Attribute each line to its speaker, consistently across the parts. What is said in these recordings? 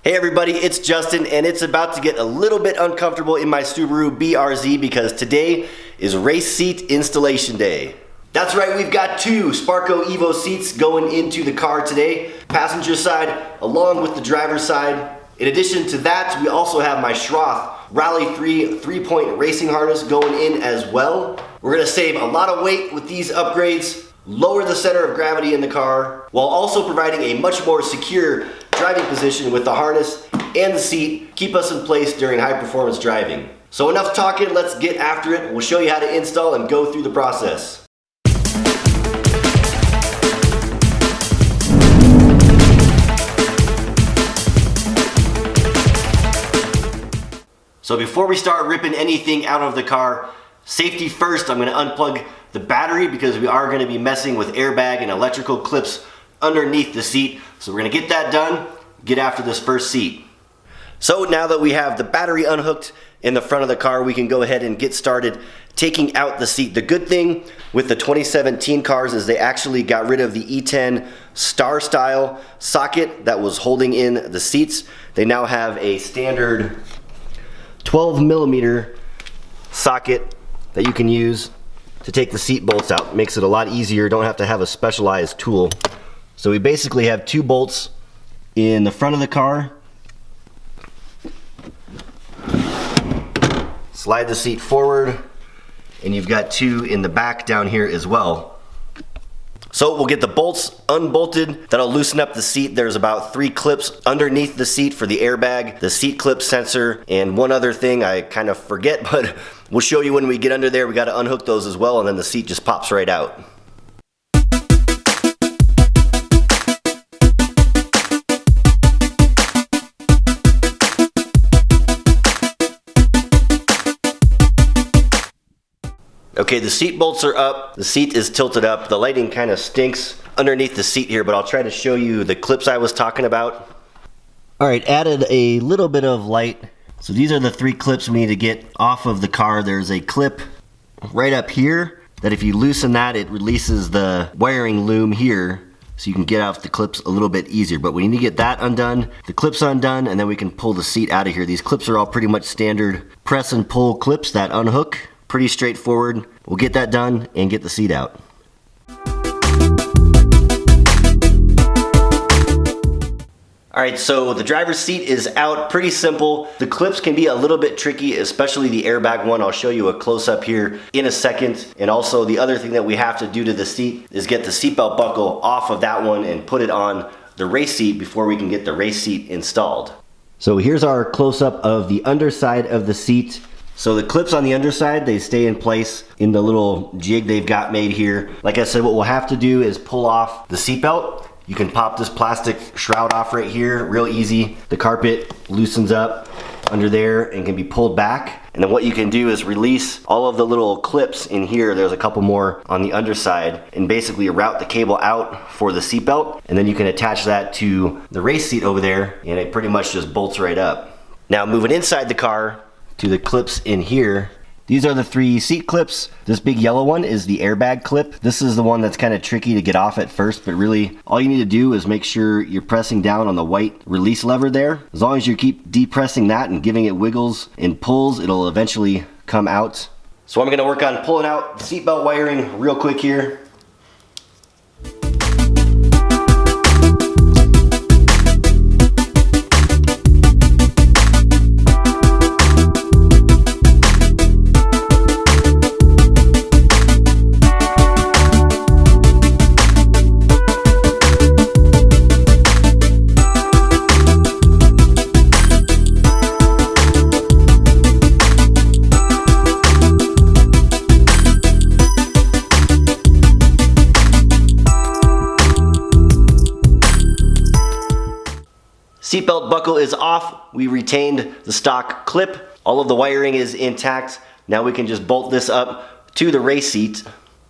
Speaker 1: Hey everybody, it's Justin, and it's about to get a little bit uncomfortable in my Subaru BRZ because today is race seat installation day. That's right, we've got two Sparco Evo seats going into the car today, passenger side along with the driver's side. In addition to that, we also have my Schroth Rally 3 3-point racing harness going in as well. We're gonna save a lot of weight with these upgrades, lower the center of gravity in the car, while also providing a much more secure driving position with the harness and the seat, keep us in place during high performance driving. So enough talking, let's get after it. We'll show you how to install and go through the process. So before we start ripping anything out of the car, safety first, I'm going to unplug the battery because we are going to be messing with airbag and electrical clips underneath the seat. So we're going to get that done, get after this first seat. So now that we have the battery unhooked in the front of the car, we can go ahead and get started taking out the seat. The good thing with the 2017 cars is they actually got rid of the E10 Star Style socket that was holding in the seats. They now have a standard 12mm socket that you can use to take the seat bolts out. Makes it a lot easier, don't have to have a specialized tool. So we basically have two bolts in the front of the car. Slide the seat forward, and you've got two in the back down here as well. So we'll get the bolts unbolted. That'll loosen up the seat. There's about 3 clips underneath the seat for the airbag, the seat clip sensor, and one other thing I kind of forget, but we'll show you when we get under there. We got to unhook those as well, and then the seat just pops right out. Okay, the seat bolts are up, the seat is tilted up, the lighting kind of stinks underneath the seat here, but I'll try to show you the clips I was talking about. Alright, added a little bit of light. So these are the 3 clips we need to get off of the car. There's a clip right up here that if you loosen that, it releases the wiring loom here, so you can get out the clips a little bit easier. But we need to get that undone, the clips undone, and then we can pull the seat out of here. These clips are all pretty much standard press and pull clips that unhook. Pretty straightforward. We'll get that done and get the seat out. Alright, so the driver's seat is out. Pretty simple. The clips can be a little bit tricky, especially the airbag one. I'll show you a close-up here in a second. And also the other thing that we have to do to the seat is get the seatbelt buckle off of that one and put it on the race seat before we can get the race seat installed. So here's our close-up of the underside of the seat. So the clips on the underside, they stay in place in the little jig they've got made here. Like I said, what we'll have to do is pull off the seatbelt. You can pop this plastic shroud off right here, real easy. The carpet loosens up under there and can be pulled back. And then what you can do is release all of the little clips in here. There's a couple more on the underside, and basically route the cable out for the seatbelt. And then you can attach that to the race seat over there, and it pretty much just bolts right up. Now moving inside the car, to the clips in here. These are the 3 seat clips. This big yellow one is the airbag clip. This is the one that's kind of tricky to get off at first, but really all you need to do is make sure you're pressing down on the white release lever there. As long as you keep depressing that and giving it wiggles and pulls, it'll eventually come out. So I'm going to work on pulling out the seatbelt wiring real quick here. Seatbelt buckle is off. We retained the stock clip. All of the wiring is intact. Now we can just bolt this up to the race seat.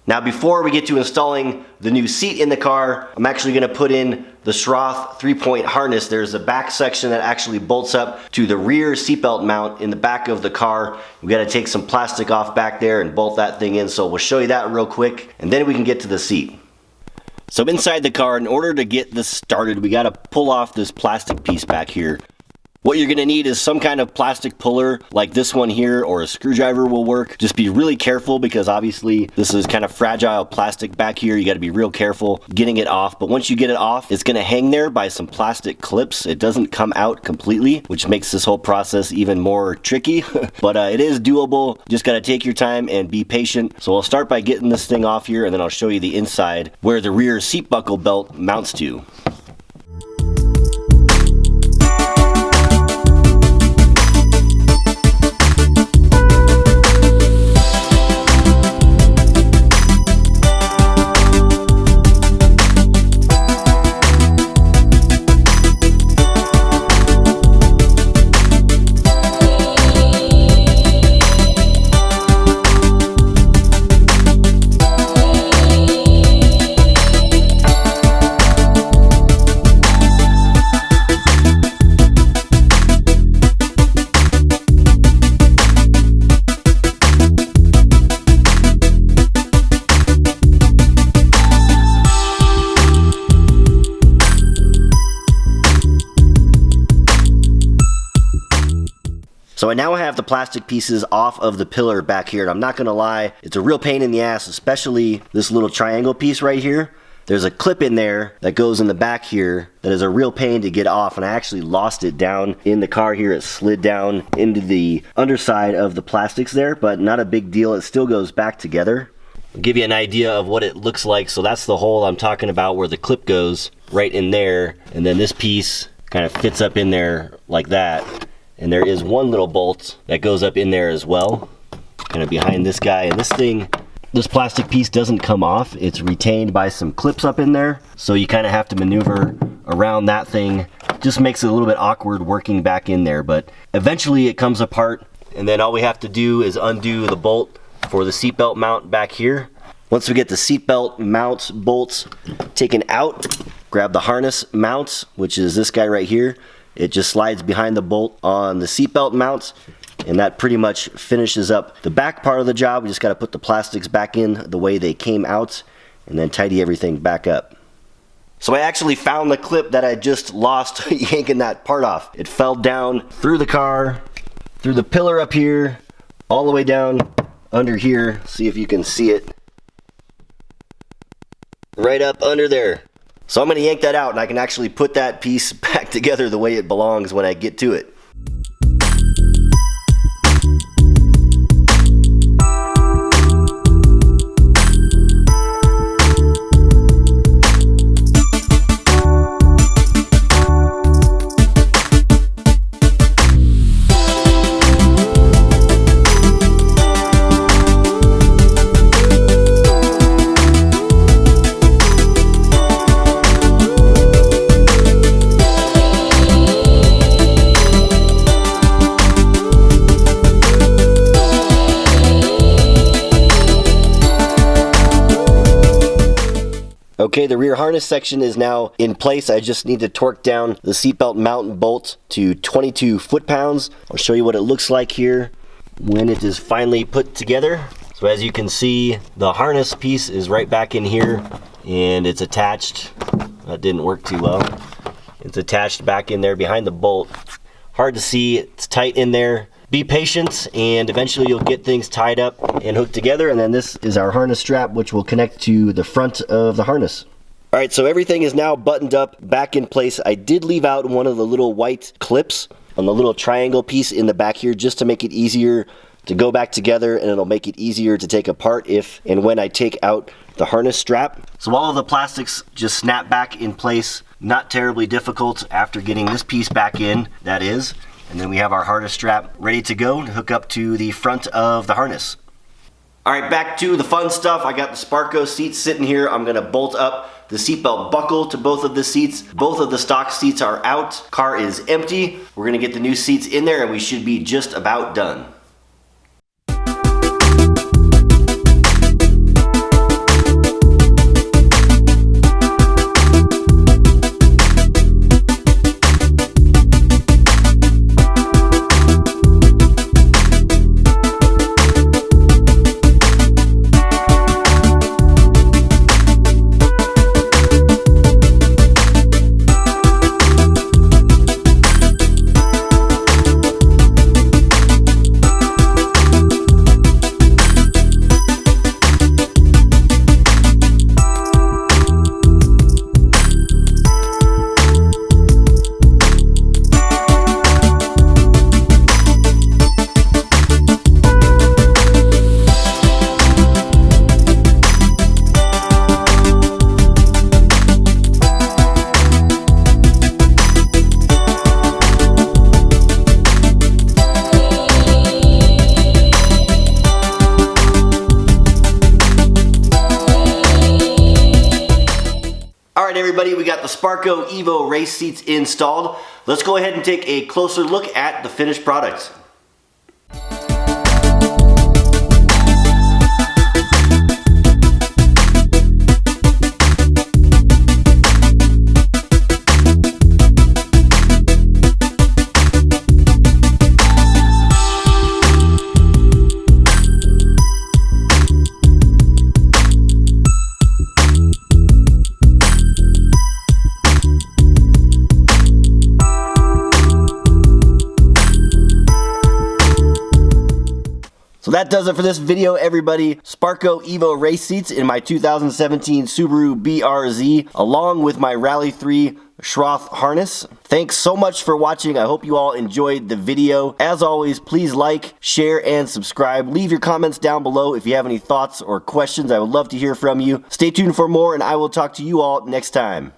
Speaker 1: Now before we get to installing the new seat in the car, I'm actually going to put in the Schroth 3-point harness. There's a back section that actually bolts up to the rear seatbelt mount in the back of the car. We got to take some plastic off back there and bolt that thing in, so we'll show you that real quick and then we can get to the seat. So inside the car, in order to get this started, we got to pull off this plastic piece back here. What you're gonna need is some kind of plastic puller like this one here, or a screwdriver will work. Just be really careful because obviously this is kind of fragile plastic back here. You gotta be real careful getting it off. But once you get it off, it's gonna hang there by some plastic clips. It doesn't come out completely, which makes this whole process even more tricky. But it is doable. Just gotta take your time and be patient. So I'll start by getting this thing off here, and then I'll show you the inside where the rear seat buckle belt mounts to. So I now have the plastic pieces off of the pillar back here, and I'm not gonna lie, it's a real pain in the ass, especially this little triangle piece right here. There's a clip in there that goes in the back here that is a real pain to get off, and I actually lost it down in the car here. It slid down into the underside of the plastics there, but not a big deal. It still goes back together. I'll give you an idea of what it looks like. So that's the hole I'm talking about where the clip goes right in there, and then this piece kind of fits up in there like that. And there is one little bolt that goes up in there as well, kind of behind this guy. And this plastic piece doesn't come off. It's retained by some clips up in there. So you kind of have to maneuver around that thing. Just makes it a little bit awkward working back in there, but eventually it comes apart. And then all we have to do is undo the bolt for the seatbelt mount back here. Once we get the seatbelt mount bolts taken out, grab the harness mount, which is this guy right here. It just slides behind the bolt on the seatbelt mount, and that pretty much finishes up the back part of the job. We just got to put the plastics back in the way they came out and then tidy everything back up. So I actually found the clip that I just lost yanking that part off. It fell down through the car, through the pillar up here, all the way down under here. See if you can see it. Right up under there. So I'm going to yank that out, and I can actually put that piece back together the way it belongs when I get to it. Okay, the rear harness section is now in place. I just need to torque down the seatbelt mount bolt to 22 foot-pounds. I'll show you what it looks like here when it is finally put together. So as you can see, the harness piece is right back in here, and it's attached. That didn't work too well. It's attached back in there behind the bolt. Hard to see, it's tight in there. Be patient, and eventually you'll get things tied up and hooked together. And then this is our harness strap, which will connect to the front of the harness. All right, so everything is now buttoned up, back in place. I did leave out one of the little white clips on the little triangle piece in the back here, just to make it easier to go back together, and it'll make it easier to take apart if and when I take out the harness strap. So all of the plastics just snap back in place. Not terribly difficult after getting this piece back in, that is. And then we have our harness strap ready to go to hook up to the front of the harness. All right, back to the fun stuff. I got the Sparco seats sitting here. I'm gonna bolt up the seatbelt buckle to both of the seats. Both of the stock seats are out. Car is empty. We're gonna get the new seats in there, and we should be just about done. got the Sparco Evo race seats installed. Let's go ahead and take a closer look at the finished product. So that does it for this video, everybody. Sparco Evo race seats in my 2017 Subaru BRZ, along with my Rally 3 Schroth harness. Thanks so much for watching. I hope you all enjoyed the video. As always, please like, share, and subscribe. Leave your comments down below if you have any thoughts or questions. I would love to hear from you. Stay tuned for more, and I will talk to you all next time.